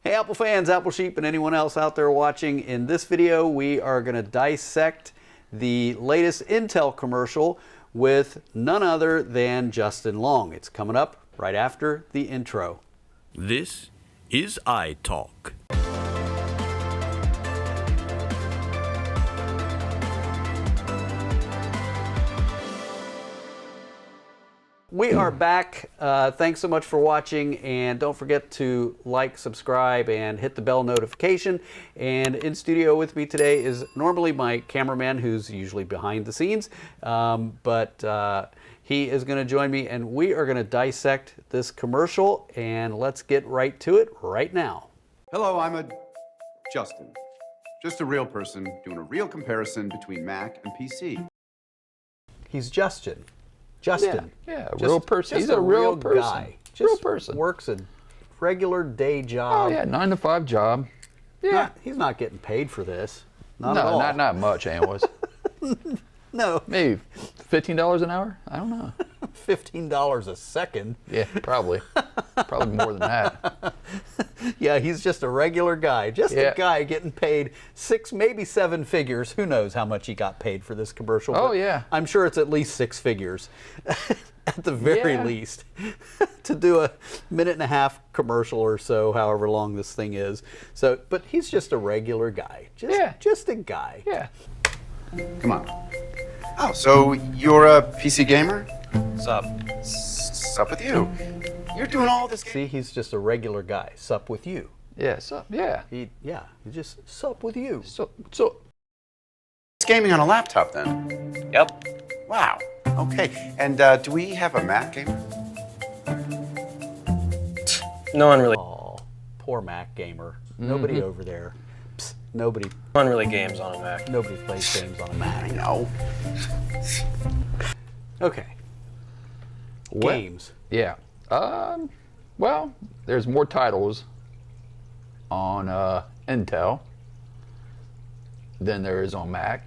Hey Apple fans, Apple Sheep, and anyone else out there watching. In this video, we are going to dissect the latest Intel commercial with none other than Justin Long. It's coming up right after the intro. This is iTalk. We are back. Thanks so much for watching, and don't forget to like, subscribe, and hit the bell notification. And in studio with me today is normally my cameraman, who's usually behind the scenes, but he is going to join me, and we are going to dissect this commercial, and let's get right to it right now. Hello, I'm Justin. Just a real person doing a real comparison between Mac and PC. He's Justin. Justin. Yeah, a real person. He's a real person. Guy. Just real person. Works a regular day job. Oh yeah, 9-to-5 job. Yeah. He's not getting paid for this. Not No, at all. not much, anyways. No. Maybe $15 an hour? I don't know. $15 a second. Yeah, probably. Probably more than that. Yeah, he's just a regular guy. Just a guy getting paid 6, maybe 7 figures. Who knows how much he got paid for this commercial? Oh, but yeah. I'm sure it's at least 6 figures. At the very least. To do a minute-and-a-half commercial or so, however long this thing is. So, but he's just a regular guy. Just a guy. Yeah. Come on. Oh, so you're a PC gamer? Sup? Sup with you. You're doing all this. See, he's just a regular guy. Sup with you. Yeah, so, yeah. He just sup with you. So It's gaming on a laptop then? Yep. Wow. Okay. And do we have a Mac gamer? No one really, Oh, poor Mac gamer. Nobody over there. Psst, nobody games on a Mac. Nobody plays games on a Mac. No. Okay. Games. yeah. Well, there's more titles on Intel than there is on Mac.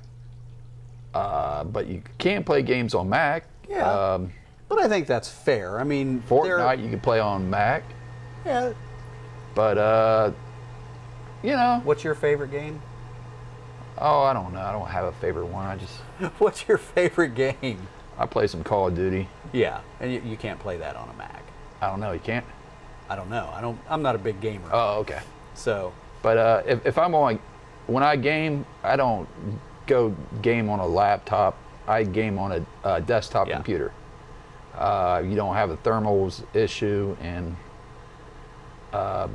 But you can play games on Mac. Yeah. But I think that's fair. I mean, Fortnite you can play on Mac. Yeah. But you know. What's your favorite game? Oh, I don't know. I don't have a favorite one. What's your favorite game? I play some Call of Duty. Yeah, and you can't play that on a Mac. I don't know. You can't. I don't know. I'm not a big gamer. Oh, okay. So. But if I'm on, when I game, I don't go game on a laptop. I game on a desktop computer. You don't have a thermals issue, and I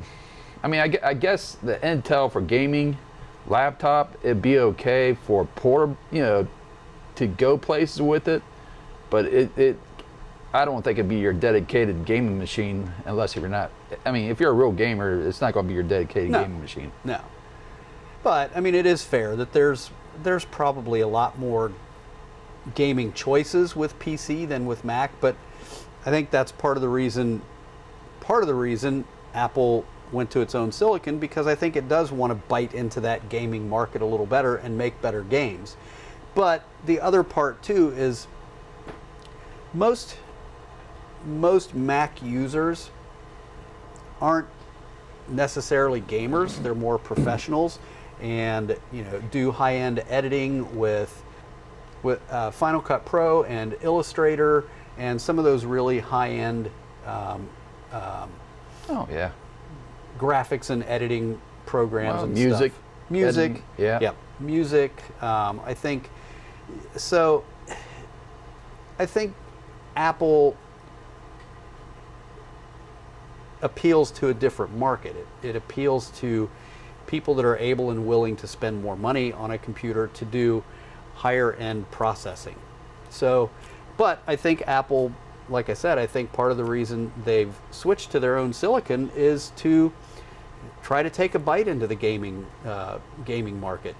mean, I guess the Intel for gaming laptop, it'd be okay for to go places with it, but I don't think it'd be your dedicated gaming machine unless you're not. I mean, if you're a real gamer, it's not going to be your dedicated gaming machine. No. But I mean, it is fair that there's probably a lot more gaming choices with PC than with Mac, but I think that's part of the reason Apple went to its own silicon, because I think it does want to bite into that gaming market a little better and make better games. But the other part too is most Mac users aren't necessarily gamers. They're more professionals, and do high-end editing with Final Cut Pro and Illustrator and some of those really high-end graphics and editing programs and music, stuff. Music, editing, music. I think so. I think Apple appeals to a different market. It appeals to people that are able and willing to spend more money on a computer to do higher end processing. So, but I think Apple, like I said, I think part of the reason they've switched to their own silicon is to try to take a bite into the gaming market.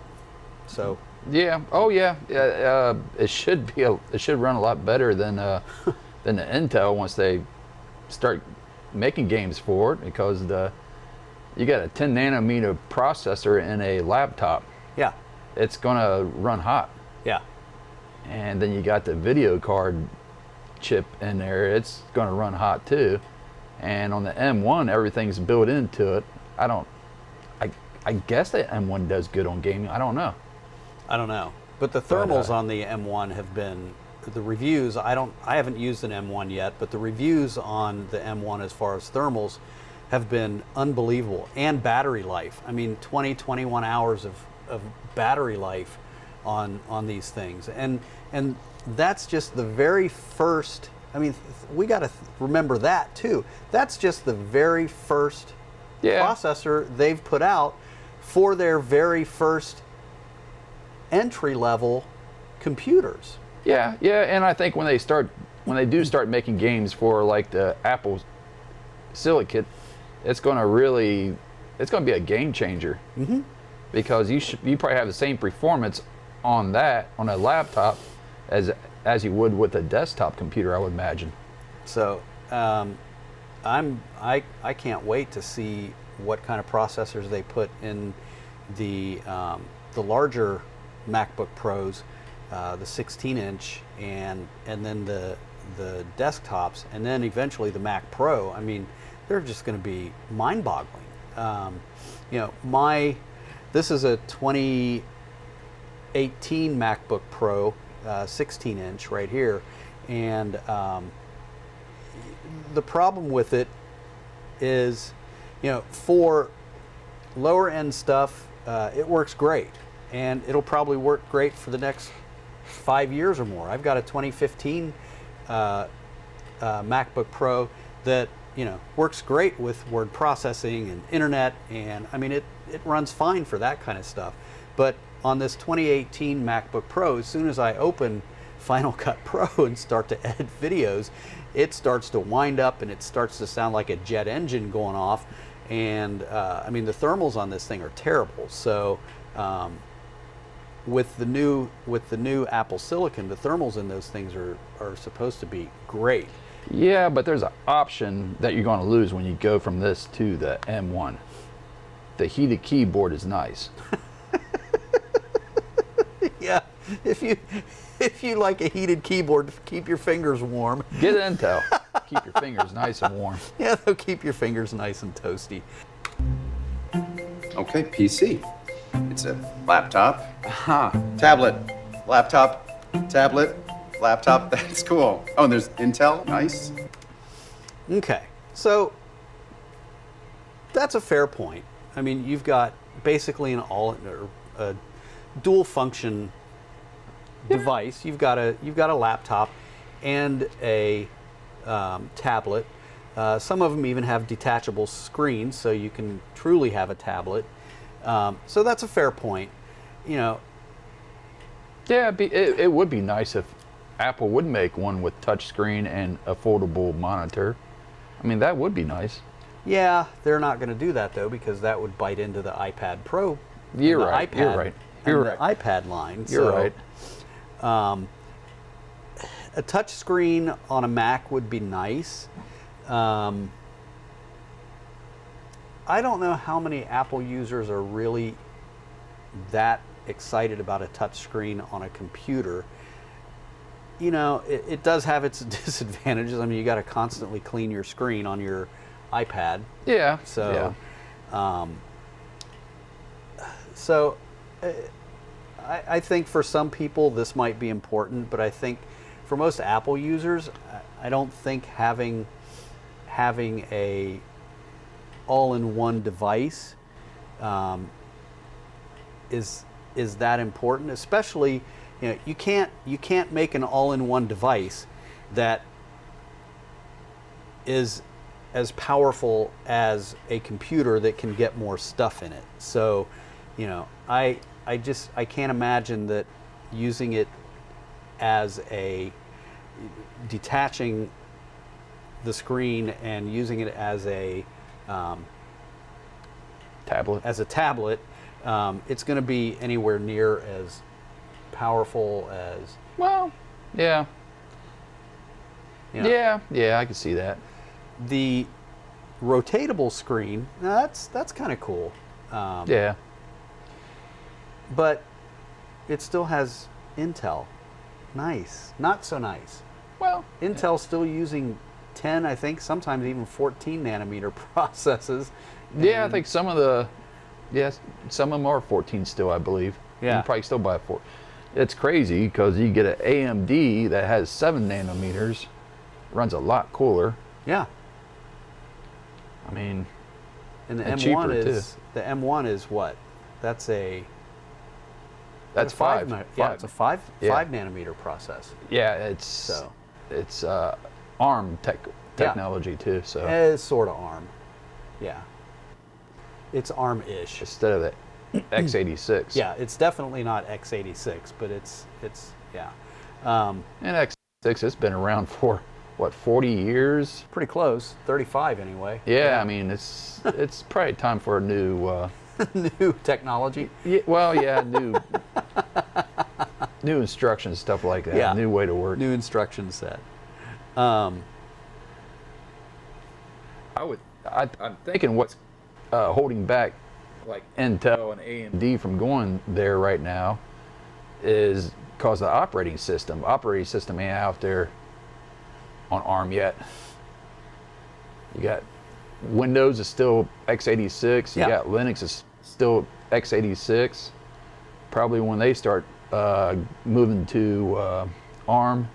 So. Yeah. Oh, yeah. It should run a lot better than the Intel once they start making games for it, because you got a 10 nanometer processor in a laptop. Yeah. It's gonna run hot. Yeah. And then you got the video card chip in there. It's gonna run hot too. And on the M1, everything's built into it. I don't. I guess the M1 does good on gaming. I don't know. I don't know, but the thermals on the M1 have been the reviews. I haven't used an M1 yet, but the reviews on the M1 as far as thermals have been unbelievable, and battery life. I mean, 21 hours of battery life on these things, and that's just the very first. I mean, we got to remember that too. That's just the very first processor they've put out for their very first entry-level computers. Yeah, and I think when they do start making games for like the Apple Silicon, it's going to be a game changer. Mm-hmm. Because you probably have the same performance on a laptop as you would with a desktop computer, I would imagine. So I can't wait to see what kind of processors they put in the larger MacBook Pros, the 16-inch, and then the desktops, and then eventually the Mac Pro. I mean, they're just going to be mind-boggling. This is a 2018 MacBook Pro, 16-inch right here, and the problem with it is, for lower end stuff, it works great, and it'll probably work great for the next 5 years or more. I've got a 2015 MacBook Pro that works great with word processing and internet, and I mean it runs fine for that kind of stuff. But on this 2018 MacBook Pro, as soon as I open Final Cut Pro and start to edit videos, it starts to wind up and it starts to sound like a jet engine going off. And I mean, the thermals on this thing are terrible. So with the new Apple Silicon, the thermals in those things are supposed to be great. Yeah, but there's an option that you're going to lose when you go from this to the M1. The heated keyboard is nice. Yeah, if you like a heated keyboard to keep your fingers warm, get Intel. Keep your fingers nice and warm. Yeah, they'll keep your fingers nice and toasty. Okay, PC. It's a laptop. Aha, tablet. Laptop, tablet, laptop. That's cool. Oh, and there's Intel. Nice. Okay, so that's a fair point. I mean, you've got basically a dual function device. You've got a laptop and a tablet. Some of them even have detachable screens, so you can truly have a tablet. So that's a fair point. Yeah, it would be nice if Apple would make one with touchscreen and a foldable monitor. I mean, that would be nice. Yeah, they're not going to do that though, because that would bite into the iPad Pro. You're right. You're right. The iPad line. You're right. A touch screen on a Mac would be nice. I don't know how many Apple users are really that excited about a touch screen on a computer. It does have its disadvantages. I mean, you got to constantly clean your screen on your iPad. Yeah. So, yeah. I think for some people this might be important, but I think for most Apple users, I don't think having a all-in-one device is that important. Especially, you can't make an all-in-one device that is as powerful as a computer that can get more stuff in it. So, I can't imagine that using it as detaching the screen and using it as a tablet. It's going to be anywhere near as powerful as. Well, yeah. Yeah, I can see that. The rotatable screen, that's kind of cool. Yeah. But it still has Intel. Nice. Not so nice. Well, Intel's still using 10, I think, sometimes even 14 nanometer processes. Yeah, I And- think some of them are 14 still, I believe. You Yeah. can probably still buy 4. It's crazy because you get an AMD that has 7 nanometers, runs a lot cooler. Yeah. I mean, And the And M1 cheaper, is the M1 is what? That's a that's a 5. Yeah, it's a 5 Yeah. nanometer process. Yeah, So it's ARM technology too. So it's sort of ARM. Yeah. It's ARM-ish. instead of the x86. Yeah, it's definitely not x86, but it's yeah. And x86 has been around for what, 40 years? Pretty close. 35 anyway. Yeah, I mean it's probably time for a new. New technology. Yeah, well, yeah, new instructions, stuff like that. Yeah. New way to work. New instruction set. I'm thinking what's holding back like Intel and AMD from going there right now is because the operating system. Operating system ain't out there on ARM yet. You got Windows is still x86. You Yeah. got Linux is still x86. Probably when they start moving to ARM,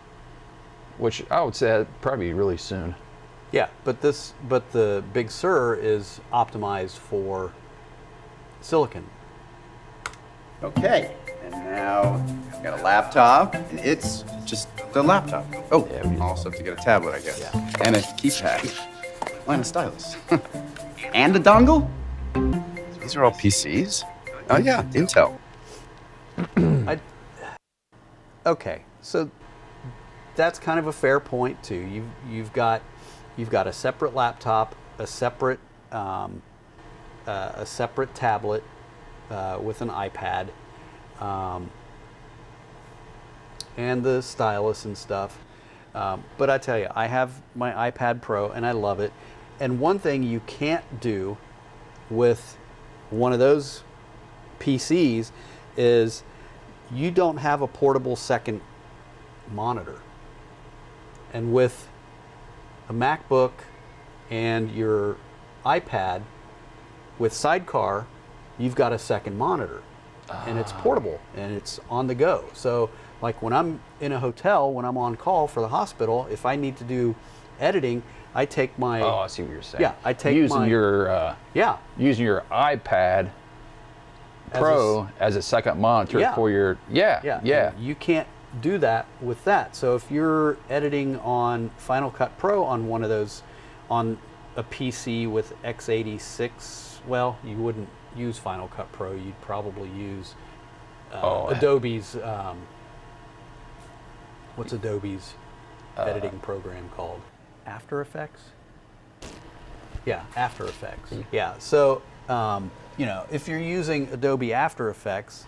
which I would say probably really soon. Yeah, but the Big Sur is optimized for silicon. Okay, and now I've got a laptop, and it's just the laptop. Oh, Yeah, we- also have to get a tablet, I guess. Yeah. And a keypad. And a stylus. And a dongle? These are all PCs? Oh yeah, Intel. Okay, so that's kind of a fair point too. You've got a separate laptop, a separate tablet with an iPad, and the stylus and stuff. But I tell you, I have my iPad Pro and I love it. And one thing you can't do with one of those PCs is you don't have a portable second monitor. And with a MacBook and your iPad with Sidecar, you've got a second monitor. And it's portable and it's on the go. So like when I'm in a hotel, when I'm on call for the hospital, if I need to do editing, I take my Oh, I see what you're saying. Yeah, I take using my- your yeah, using your iPad As Pro as a second monitor Yeah. for your yeah. and you can't do that with that. So if you're editing on Final Cut Pro on one of those, on a PC with x86, well, you wouldn't use Final Cut Pro. You'd probably use Adobe's. What's Adobe's editing program called? After Effects. Yeah, After Effects. Yeah. So if you're using Adobe After Effects,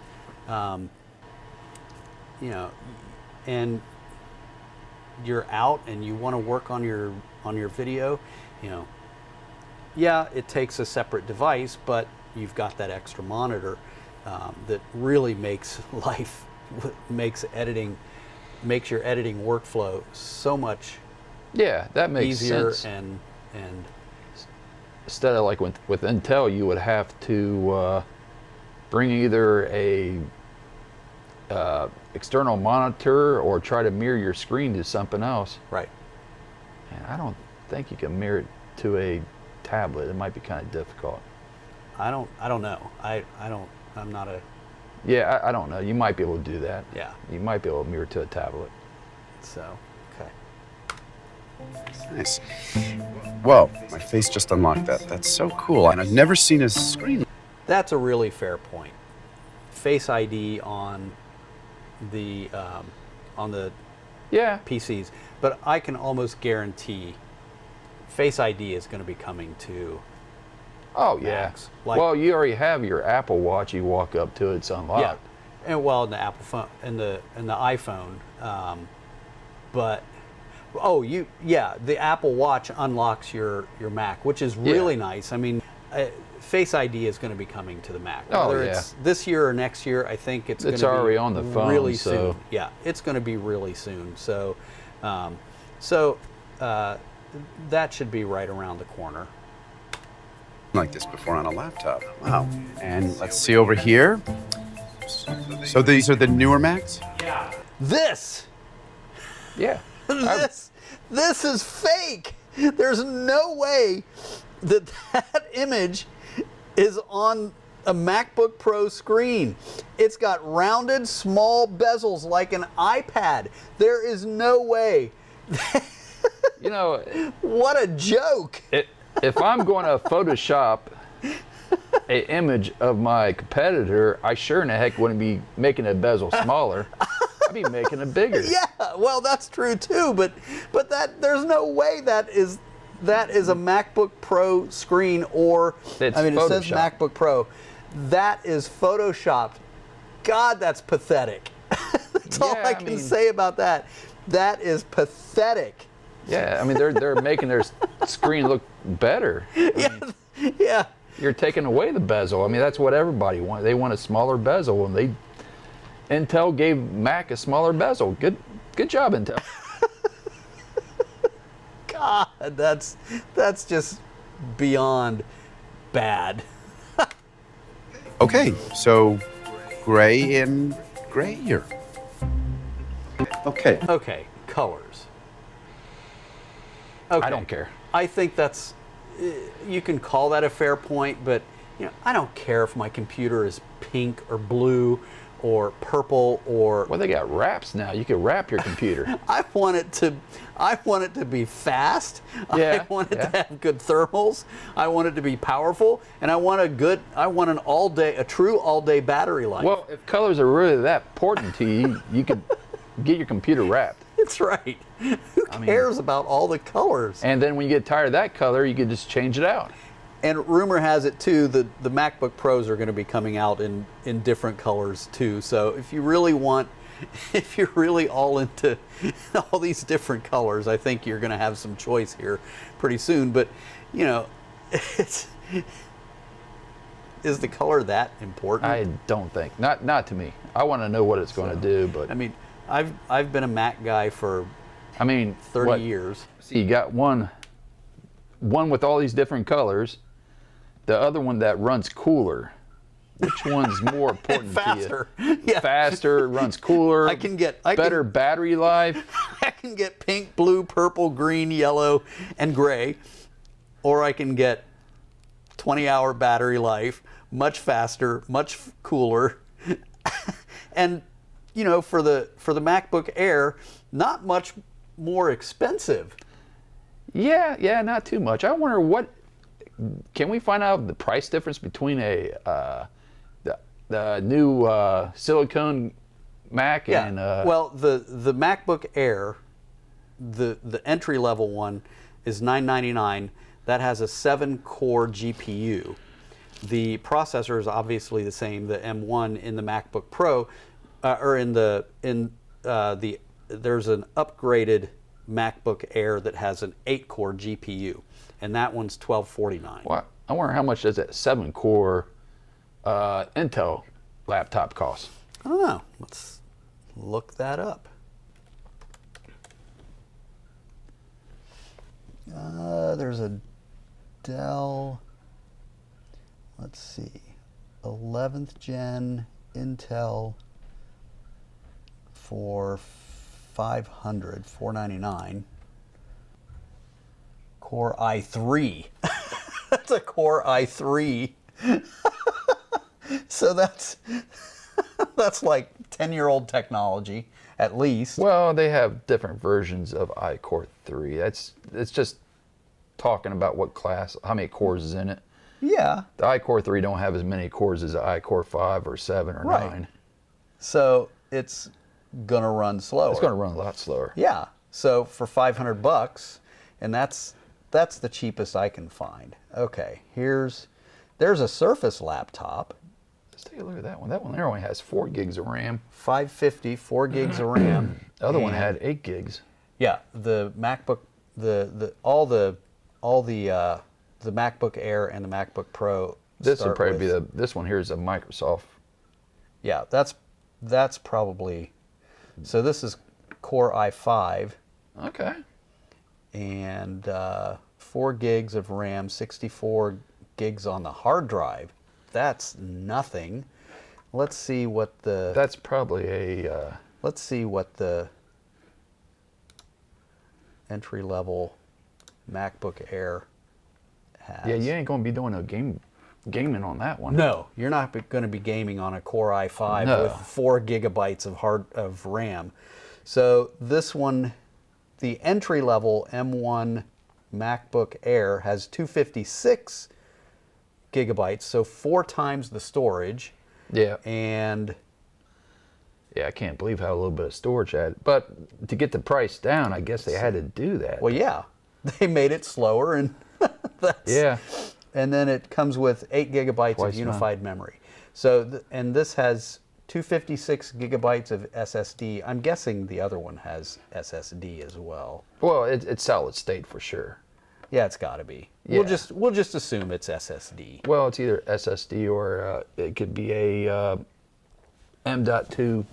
and you're out and you want to work on your video, yeah, it takes a separate device, but you've got that extra monitor that really makes your editing workflow so much Yeah, that makes easier sense. and Instead of like with Intel, you would have to bring either a external monitor or try to mirror your screen to something else. right. And I don't think you can mirror it to a tablet. It might be kind of difficult. I don't know. I'm not a Yeah, I don't know. You might be able to do that. yeah. You might be able to mirror to a tablet. So okay. Nice. Whoa, my face just unlocked that. That's so cool. And I've never seen a screen. That's a really fair point. Face ID on the Yeah. PCs, but I can almost guarantee Face ID is going to be coming to Oh yeah. Macs. Like- Well, you already have your Apple Watch. You walk up to it, it's unlocked. yeah, and well, in the Apple phone, in the iPhone, but the Apple Watch unlocks your Mac, which is really nice. I mean, Face ID is going to be coming to the Mac. Oh, Whether yeah. it's this year or next year, I think it's going to be already on the phone, really so- soon. Yeah, it's going to be really soon. So, that should be right around the corner. Like this before on a laptop. Wow. And let's see over here. So these are the newer Macs? This Yeah. this is fake. There's no way that image is on a MacBook Pro screen. It's got rounded small bezels like an iPad. There is no way. You know, What a joke. if I'm going to Photoshop an image of my competitor, I sure in the heck wouldn't be making a bezel smaller. I'd be making it bigger. Yeah, well, that's true too, but that there's no way that is a MacBook Pro screen, or It's I mean it says Photoshop. MacBook Pro. That is photoshopped. God, that's pathetic. That's all Yeah, I I can mean- say about that. That is pathetic. Yeah, I mean they're making their screen look better. Yeah. You're taking away the bezel. I mean that's what everybody wants. They want a smaller bezel, and Intel gave Mac a smaller bezel. Good job, Intel. God, that's just beyond bad. Okay, so gray and gray here. Okay. Okay, colors. Okay. I don't care. I think that's, you can call that a fair point, but I don't care if my computer is pink or blue or purple or. Well, they got wraps now. You can wrap your computer. I want it to be fast. Yeah, I want it yeah. to have good thermals. I want it to be powerful, and I want a true all-day battery life. Well, if colors are really that important to you, you could get your computer wrapped. That's right. Who cares about all the colors? And then when you get tired of that color, you could just change it out. And rumor has it too that the MacBook Pros are going to be coming out in different colors too. So if you're really all into all these different colors, I think you're going to have some choice here pretty soon. But is the color that important? I don't think. Not to me. I want to know what it's going to do, but I mean, I've been a Mac guy for 30 years. See, you got one with all these different colors, the other one that runs cooler. Which one's more important Faster. to you? Yeah. Faster, runs cooler. I can get better battery life. I can get pink, blue, purple, green, yellow, and gray, or I can get 20-hour battery life, much faster, much cooler, and for the MacBook Air, not much more expensive. Yeah, not too much. I wonder can we find out the price difference between the new silicone Mac and well, the MacBook Air, the entry level one is $999. That has a 7-core GPU. The processor is obviously the same, the M1 in the MacBook Pro, there's an upgraded MacBook Air that has an 8-core GPU, and that one's $1,249. Well, I wonder how much does that 7-core Intel laptop cost? I don't know. Let's look that up. There's a Dell, let's see, 11th gen Intel for $499. Core i3. That's a Core i3. So that's like 10-year-old technology, at least. Well, they have different versions of iCore 3. It's just talking about what class, how many cores is in it. Yeah. The iCore 3 don't have as many cores as the iCore 5 or 7 or 9. So it's gonna run slower. It's going to run a lot slower. Yeah. So for $500, and that's the cheapest I can find. Okay. There's a Surface laptop. Let's take a look at that one. That one there only has 4 gigs of RAM. 550, 4 gigs of RAM. The other one had 8 gigs. Yeah, the MacBook, all the MacBook Air and the MacBook Pro. This would start probably with- be this one here is a Microsoft. Yeah, that's probably. So this is Core i5, Okay. and 4 gigs of RAM, 64 gigs on the hard drive. That's nothing. Let's see what the... That's probably a... Let's see what the entry-level MacBook Air has. Yeah, you ain't going to be doing no gaming on that one. No, you're not going to be gaming on a Core i5 No. with 4 gigabytes of RAM. So this one, the entry-level M1 MacBook Air has 256 gigabytes, so 4 times the storage. Yeah. And Yeah, I can't believe how a little bit of storage had. But to get the price down, I guess they had to do that. well, yeah, they made it slower, and that's, Yeah. And then it comes with 8 gigabytes Twice of unified memory. So, and this has 256 gigabytes of SSD. I'm guessing the other one has SSD as well. Well, it's solid state for sure. Yeah, it's got to be. Yeah. We'll just assume it's SSD. Well, it's either SSD or it could be a M.2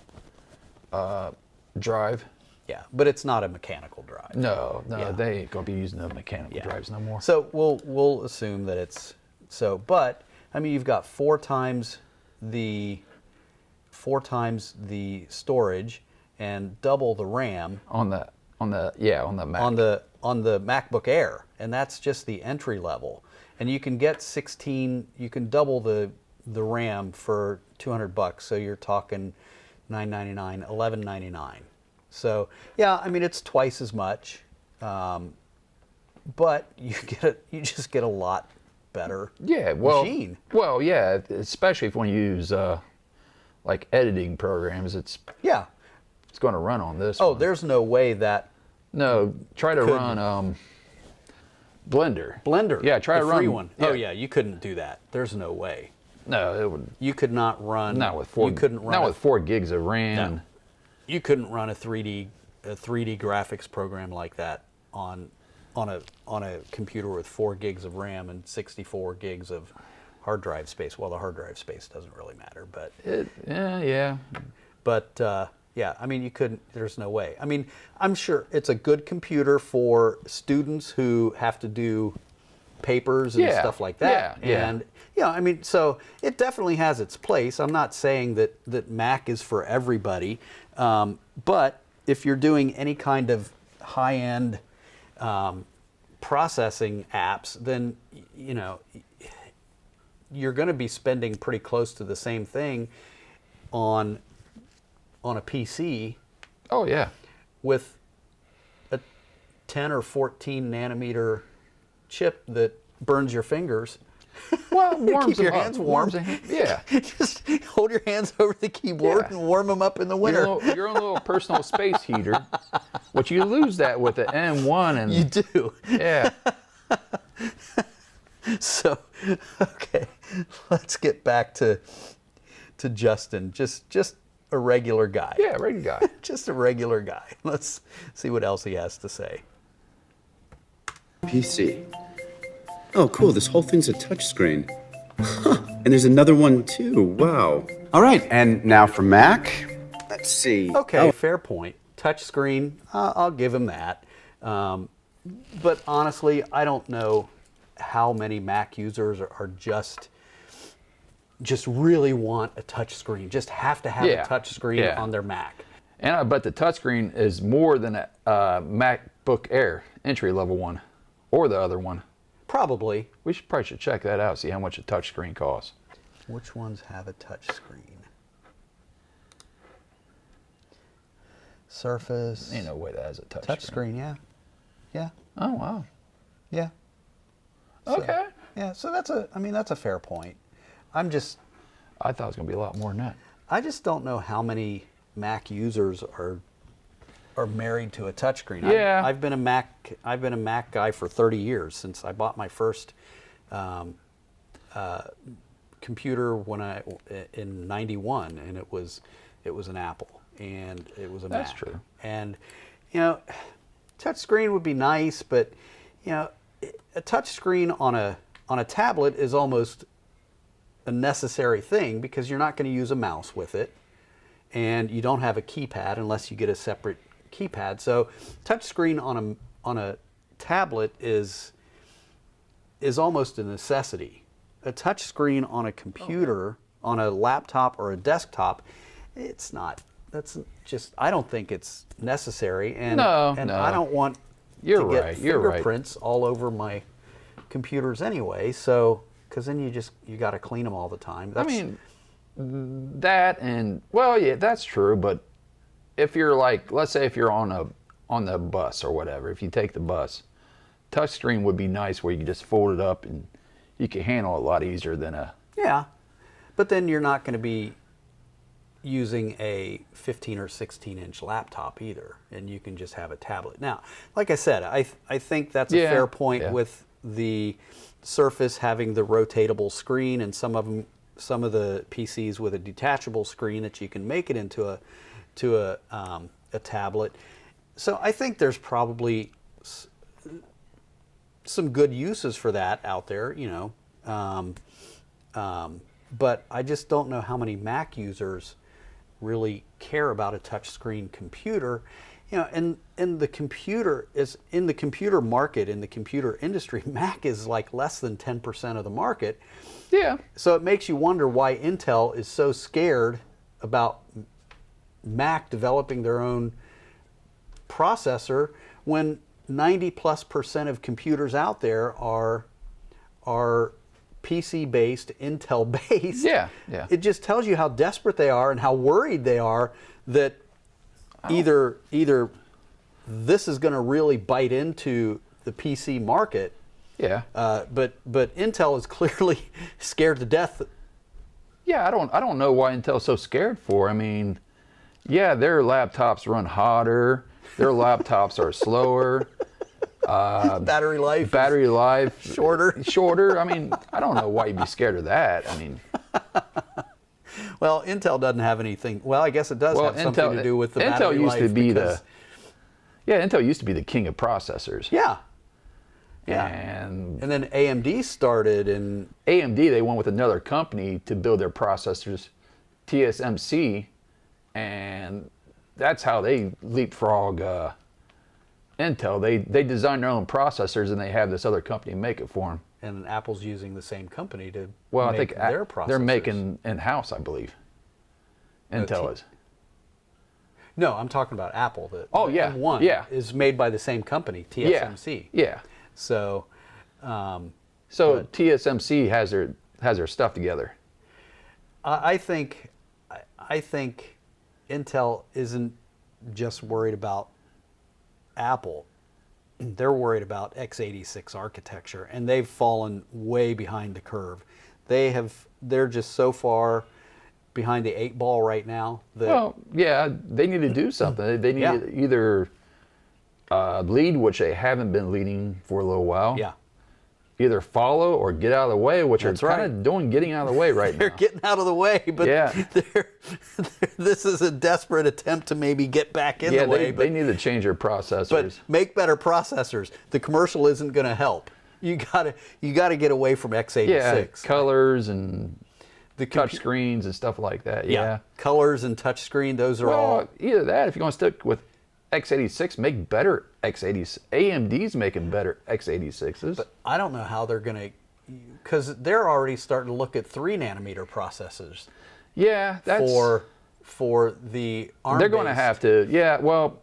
drive. Yeah, but it's not a mechanical drive. No, Yeah. they ain't gonna be using the mechanical drives no more. So we'll assume that it's so. But I mean, you've got 4 times the storage and double the RAM on the Mac. on the MacBook Air, and that's just the entry level. And you can get 16. You can double the RAM for $200. So you're talking $999, $1199. So yeah, I mean it's twice as much, but you just get a lot better machine. Well, yeah, especially if when you use like editing programs, it's Yeah. going to run on this. Oh, one. there's no way that No, try to Could- run Blender. Blender. Yeah, try the to run free one. Oh yeah, you couldn't do that. There's no way. No, it would You could not run. not with 4. You couldn't run. Not a- with 4 gigs of RAM. No. You couldn't run a 3D graphics program like that on a computer with 4 gigs of RAM and 64 gigs of hard drive space. Well, the hard drive space doesn't really matter, but Yeah. yeah, I mean you couldn't. There's no way. I mean, I'm sure it's a good computer for students who have to do papers and Yeah, stuff like that. yeah. And yeah, I mean, so it definitely has its place. I'm not saying that Mac is for everybody, but if you're doing any kind of high-end processing apps, then you know you're going to be spending pretty close to the same thing on a PC Oh yeah. with a 10 or 14 nanometer chip that burns your fingers. Well, warms Keep your them up. hands warm. Yeah. Just hold your hands over the keyboard Yeah. and warm them up in the winter. Your own little personal space heater. But you lose that with the M1 and You do. yeah. So, okay, let's get back to Justin. Just a regular guy. Yeah, regular guy. Just a regular guy. Let's see what else he has to say. PC. Oh, cool. This whole thing's a touchscreen. Huh. And there's another one too. Wow. All right. And now for Mac. Let's see. Okay, fair point. Touchscreen, I'll give him that. But honestly, I don't know how many Mac users are just really want a touchscreen, just have to have Yeah, a touchscreen yeah. on their Mac. And I bet the touchscreen is more than a MacBook Air entry level one, or the other one. Probably. We probably should check that out. See how much a touchscreen costs. Which ones have a touchscreen? Surface. Ain't no way that has a touchscreen. Touchscreen, yeah. Yeah, Oh wow. yeah. So, Okay. yeah, so that's a fair point. I thought it was gonna be a lot more than that. I just don't know how many Mac users are married to a touchscreen. Yeah. I've been a Mac guy for 30 years since I bought my first computer in '91, and it was an Apple, and it was a That's Mac. true. And you know, touchscreen would be nice, but you know, a touchscreen on a tablet is almost a necessary thing because you're not going to use a mouse with it, and you don't have a keypad unless you get a separate keypad. So touchscreen on a tablet is almost a necessity. A touch screen on a computer, on a laptop or a desktop, it's not. That's just. I don't think it's necessary, and No. I don't want You're to get right. You're right. fingerprints all over my computers anyway. So, because then you got to clean them all the time. I mean, that and well, yeah, that's true. But if you're like, let's say if you're on the bus or whatever, if you take the bus, touchscreen would be nice where you can just fold it up and you can handle it a lot easier than a. Yeah, but then you're not going to be using a 15 or 16 inch laptop either, and you can just have a tablet. Now, like I said, I think that's a fair point with the Surface having the rotatable screen, and some of the PCs with a detachable screen that you can make it into a tablet. So I think there's probably some good uses for that out there, but I just don't know how many Mac users really care about a touchscreen computer, and the computer is in the computer market, in the computer industry, Mac is like less than 10% of the market. Yeah. So it makes you wonder why Intel is so scared about Mac developing their own processor when 90+% of computers out there are PC-based, Intel-based. Yeah. It just tells you how desperate they are and how worried they are that either this is going to really bite into the PC market. Yeah. But Intel is clearly scared to death. Yeah, I don't know why Intel's so scared for. I mean, yeah, their laptops run hotter. Their laptops are slower. Battery life. Shorter. I mean, I don't know why you'd be scared of that. I mean, well, Intel doesn't have anything. Well, I guess it does have something to do with the Intel battery used life. to be Intel used to be the king of processors. Yeah. And then AMD started, and AMD, they went with another company to build their processors, TSMC, and that's how they leapfrog Intel. They design their own processors, and they have this other company make it for them. And Apple's using the same company to Well, make I think their processors. they're making in-house, I believe. Intel is. No, I'm talking about Apple. The yeah, M1 yeah. is made by the same company, TSMC. Yeah. So, TSMC has their stuff together. I think Intel isn't just worried about Apple. They're worried about x86 architecture, and they've fallen way behind the curve. They're just so far behind the 8 ball right now. Well, yeah, they need to do something. They need to either lead, which they haven't been leading for a little while. Yeah. Either follow or get out of the way, which That's are kind of doing getting out of the way right now. They're getting out of the way, but Yeah. this is a desperate attempt to maybe get back in the way. They need to change their processors. But make better processors. The commercial isn't going to help. You gotta get away from x86. Yeah, colors and the touch screens and stuff like that. Yeah. Colors and touch screen. Those are all. Either that. If you're going to stick with x86, make better x86. AMD's making better x86s. But I don't know how they're going to, because they're already starting to look at 3-nanometer processors. Yeah, that's for the ARM. They're going to have to. Yeah, well,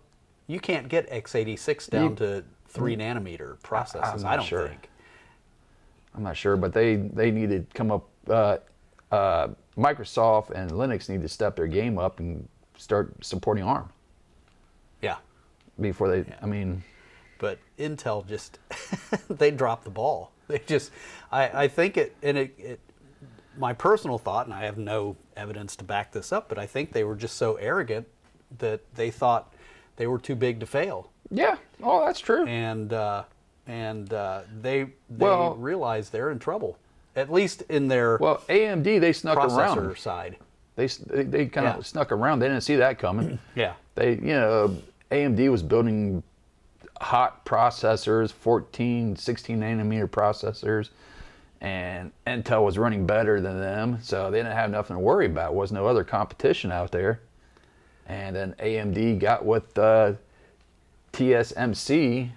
you can't get x86 down to 3-nanometer processes. I don't think. I'm not sure, but they need to come up. Microsoft and Linux need to step their game up and start supporting ARM. Yeah. Before they, I mean. But Intel just, they dropped the ball. They just, I think my personal thought, and I have no evidence to back this up, but I think they were just so arrogant that they thought they were too big to fail. Yeah. Oh, that's true. And they realize they're in trouble, at least in their AMD, they snuck processor around. side. They kind of snuck around. They didn't see that coming. Yeah. AMD was building hot processors, 14, 16 nanometer processors, and Intel was running better than them, so they didn't have nothing to worry about. There was no other competition out there. And then AMD got with TSMC,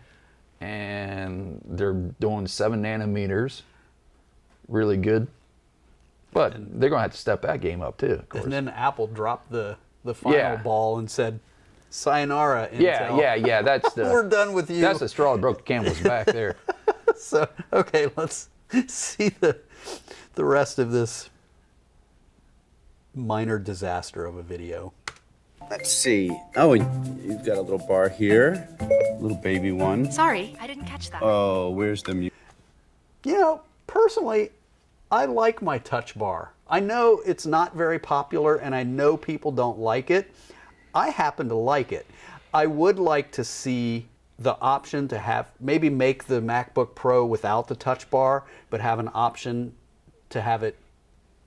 and they're doing 7 nanometers, really good. But they're gonna have to step that game up too, of course. And then Apple dropped the final ball and said, "Sayonara, Intel." Yeah. That's the We're done with you. That's the straw that broke the camel's back there. So okay, let's see the rest of this minor disaster of a video. Let's see. Oh, and you've got a little bar here. Little baby one. Sorry, I didn't catch that. Oh, where's the music? You know, personally, I like my touch bar. I know it's not very popular and I know people don't like it. I happen to like it. I would like to see the option to have, maybe make the MacBook Pro without the touch bar, but have an option to have it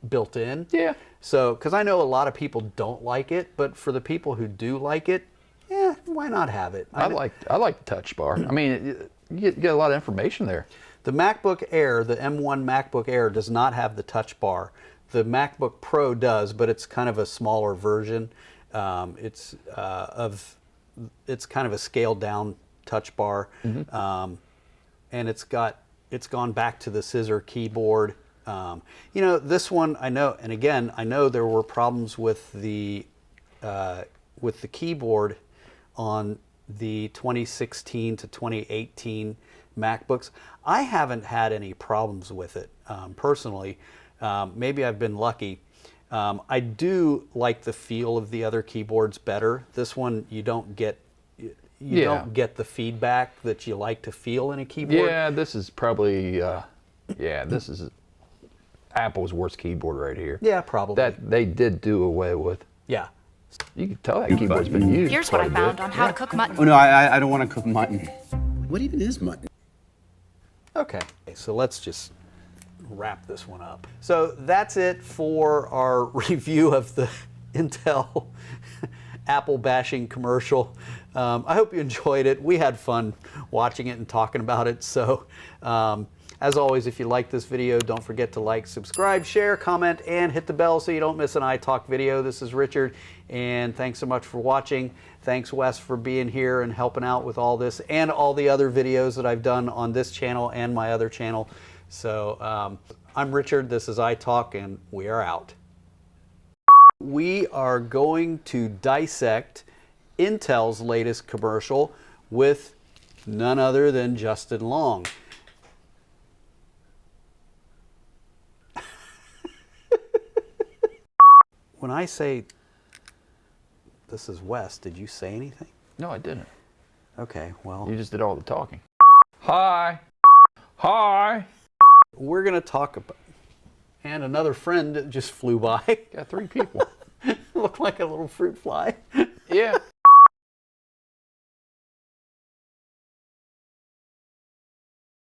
built in. Yeah. So, because I know a lot of people don't like it, but for the people who do like it, yeah, why not have it? I like the touch bar. I mean, you get a lot of information there. The MacBook Air, the M1 MacBook Air, does not have the touch bar. The MacBook Pro does, but it's kind of a smaller version. It's kind of a scaled down touch bar, and it's gone back to the scissor keyboard. You know, this one I know, and again I know there were problems with the keyboard on the 2016 to 2018 MacBooks. I haven't had any problems with it personally. Maybe I've been lucky. I do like the feel of the other keyboards better. This one you don't get don't get the feedback that you like to feel in a keyboard. Yeah, this is probably this is Apple's worst keyboard right here. Yeah, probably. That they did do away with. Yeah. You can tell that keyboard's been used. Here's what I quite a found bit. on how to cook mutton. Oh no, I don't want to cook mutton. What even is mutton? Okay, so let's just wrap this one up. So that's it for our review of the Intel Apple bashing commercial. I hope you enjoyed it. We had fun watching it and talking about it. So as always, if you like this video, don't forget to like, subscribe, share, comment, and hit the bell so you don't miss an iTalk video. This is Richard, and thanks so much for watching. Thanks, Wes, for being here and helping out with all this and all the other videos that I've done on this channel and my other channel. So I'm Richard, this is iTalk, and we are out. We are going to dissect Intel's latest commercial with none other than Justin Long. When I say this is Wes, did you say anything? No, I didn't. Okay, well, You just did all the talking. Hi. Hi. we're going to talk about, and another friend just flew by. Got 3 people. Looked like a little fruit fly. Yeah.